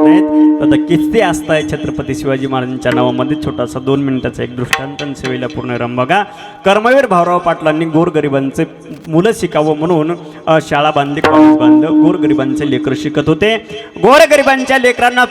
नाहीत तर किस्ते असताय छत्रपती शिवाजी महाराजांच्या नावामध्ये छोटासा 2 मिनिटाचा एक दृष्टांत आणि सेवेला पूर्ण रम बघा. कर्मवीर भाऊराव पाटलांनी गोरगरिबांचे मुलं शिकावं म्हणून शाळा बांधली, कॉलेज बांधलं. गोरगरिबांचे लेकरं शिकत होते. गोरगरिबांच्या लेकरांना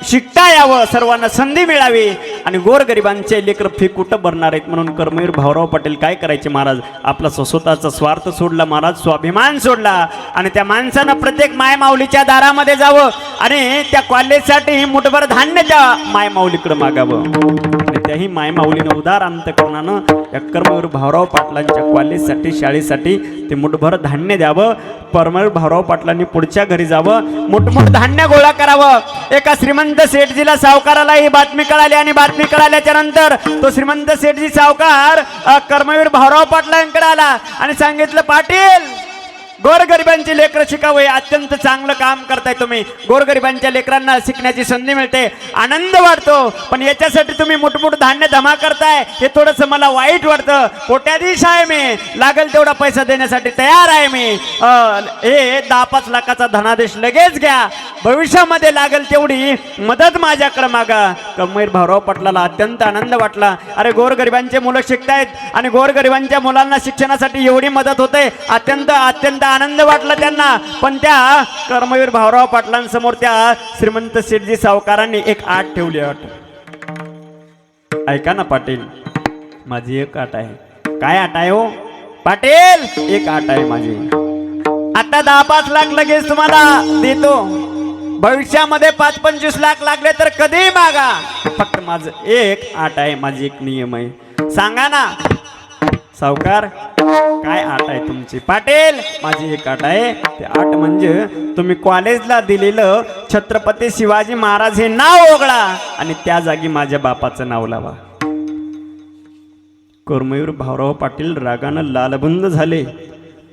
शिकता यावं, सर्वांना संधी मिळावी आणि गोरगरिबांचे लेकर फी कुठं भरणार आहेत म्हणून कर्मवीर भाऊराव पाटील काय करायचे महाराज, आपला स्वतःचा स्वार्थ सोडला महाराज, स्वाभिमान सोडला आणि त्या माणसानं प्रत्येक मायमाऊलीच्या दारामध्ये जावं आणि त्या कॉलेजसाठी मुठभर धान्य त्या मायमाऊलीकडे मागावं आणि त्याही मायमाऊलीनं उदार अंतकरणानं या कर्मवीर भाऊराव पाटलांच्या कॉलेजसाठी शाळेसाठी ते मुठभर धान्य द्यावं. कर्मवीर भाऊराव पाटलांनी पुढच्या घरी जावं, मोठमोठ धान्य गोळा करावं. एका श्रीमंत सेठजीला सावकाराला ही बातमी कळाली आणि बातमी कळाल्याच्या नंतर तो श्रीमंत सेठजी सावकार कर्मवीर भाऊराव पाटलांकडे आला आणि सांगितलं, पाटील गोरगरिबांची लेकरं शिकावे, अत्यंत चांगलं काम करताय तुम्ही. गोरगरिबांच्या लेकरांना शिकण्याची संधी मिळते, आनंद वाटतो, पण याच्यासाठी तुम्ही मोठमोठ धान्य जमा करताय हे थोडंसं मला वाईट वाटतं. कोट्याधीश आहे मी, लागेल तेवढा पैसा देण्यासाठी तयार आहे मी. हे 10-5 लाखाचा धनादेश लगेच घ्या, भविष्यामध्ये लागेल तेवढी मदत माझ्याकडे मागा. कर्मवीर भाऊराव पाटलाला अत्यंत आनंद वाटला. अरे गोरगरिबांचे मुलं शिकतायत आणि गोरगरिबांच्या मुलांना शिक्षणासाठी एवढी मदत होते, अत्यंत अत्यंत आनंद वाटला त्यांना. पण त्या कर्मवीर भाऊराव पाटलांसमोर त्या श्रीमंत सेठजी सावकारांनी एक आट ठेवली. ऐका ना पाटील, माझी एक आट आहे. काय आट आहे हो पाटील? एक आट आहे माझी. आता 10-5 लाख लगेच तुम्हाला देतो, भविष्यामध्ये 5-25 लाख लागले तर कधीही मागा. फक्त माझं एक आट आहे, माझी एक नियम आहे. सांगा ना सावकार, काय आट आहे तुमची? पाटील माझी एक आट आहे. ते आट म्हणजे तुम्ही कॉलेजला दिलेलं छत्रपती शिवाजी महाराज हे नाव ओघळा आणि त्या जागी माझ्या बापाचं नाव लावा. कर्मवीर भाऊराव पाटील रागानं लालबुंद झाले.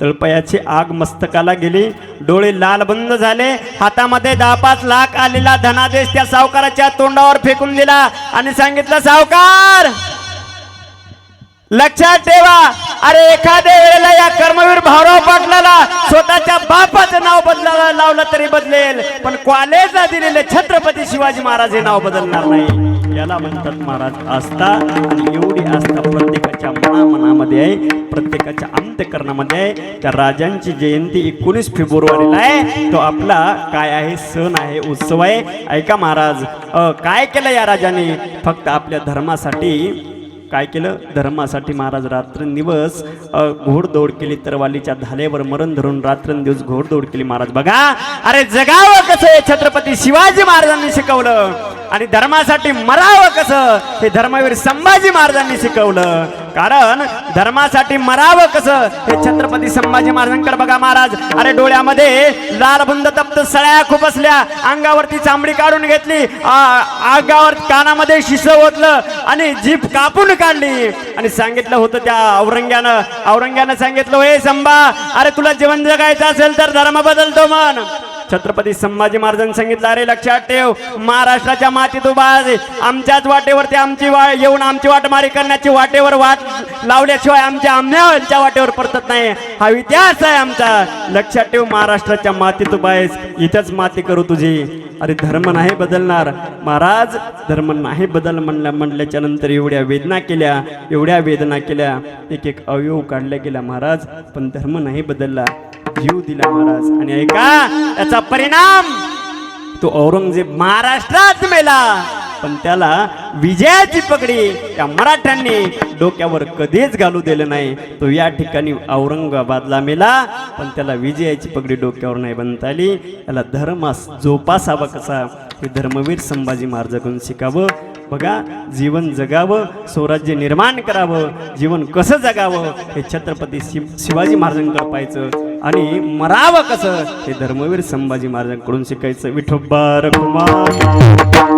तळपायाची आग मस्तकाला गेली, डोळे लालबंद झाले. हातामध्ये 10-5 लाख आलेला धनादेश त्या सावकाराच्या तोंडावर फेकून दिला आणि सांगितलं, सावकार लक्षात ठेवा, अरे एखाद्या वेळेला या कर्मवीर भाऊराव पाटलाला स्वतःच्या बापाचं नाव बदलायला लावलं तरी बदलेल, पण कॉलेजला दिलेले छत्रपती शिवाजी महाराज हे नाव बदलणार नाही. याला म्हणतात महाराज आस्था. आणि एवढी आस्था प्रत्येकाच्या मनामध्ये आहे, प्रत्येकाच्या अंतःकरणामध्ये आहे. त्या राजांची जयंती 19 फेब्रुवारीला आहे. तो आपला काय आहे, सण आहे, उत्सव आहे. ऐका महाराज, काय केलं या राजाने? फक्त आपल्या धर्मासाठी काय केलं? धर्मासाठी महाराज रात्रंदिवस घोडदौड केली. तरवालीच्या धालेवर मरण धरून रात्रंदिवस घोडदौड केली महाराज. बघा, अरे जगावं कसं हे छत्रपती शिवाजी महाराजांनी शिकवलं आणि धर्मासाठी मरावं कसं हे धर्मवीर संभाजी महाराजांनी शिकवलं. कारण धर्मासाठी मरावं कसं हे छत्रपती संभाजी महाराजांकडे बघा महाराज. अरे डोळ्यामध्ये लालबुंद तप्त सळ्या खूप असल्या, अंगावरती चांबडी काढून घेतली, अंगावर कानामध्ये शिसं ओतलं आणि जीभ कापून काढली आणि सांगितलं होतं त्या औरंग्यानं सांगितलं, हे संभा, अरे तुला जीवन जगायचं असेल तर धर्म बदलतो म्हण. छत्रपती संभाजी महाराजांनी सांगितलं, अरे लक्षात ठेव, महाराष्ट्राच्या मातीत उभा आहे, आमच्याच वाटेवरती येऊन आमची वाटमारी करण्याची वाटेवर वाट लावल्याशिवाय आमच्या आमच्या वाटेवर परतत नाही. हा इतिहास आहे आमचा. लक्षात ठेव, महाराष्ट्राच्या मातीत उभा आहेस, इथंच माती करू तुझी. अरे धर्म नाही बदलणार महाराज, धर्म नाही म्हणल्याच्या नंतर एवढ्या वेदना केल्या, एक अवयव काढल्या गेला महाराज, पण धर्म नाही बदलला, जीव दिला महाराज. आणि ऐका, याचा परिणाम तो औरंगजेब महाराष्ट्रात मेला, पण त्याला विजयाची पगडी त्या मराठ्यांनी डोक्यावर कधीच घालू दिलं नाही. तो या ठिकाणी औरंगाबादला मेला, पण त्याला विजयाची पगडी डोक्यावर नाही बांधता आली. याला धर्म जोपासावा कसा हे धर्मवीर संभाजी महाराजांकडून शिकावं. बघा, जीवन जगावं, स्वराज्य निर्माण करावं, जीवन कसं जगावं हे छत्रपती शिवाजी महाराजांकडे पाहायचं आणि मरावं कसं हे धर्मवीर संभाजी महाराजांकडून शिकायचं. विठोबा रखुमाई.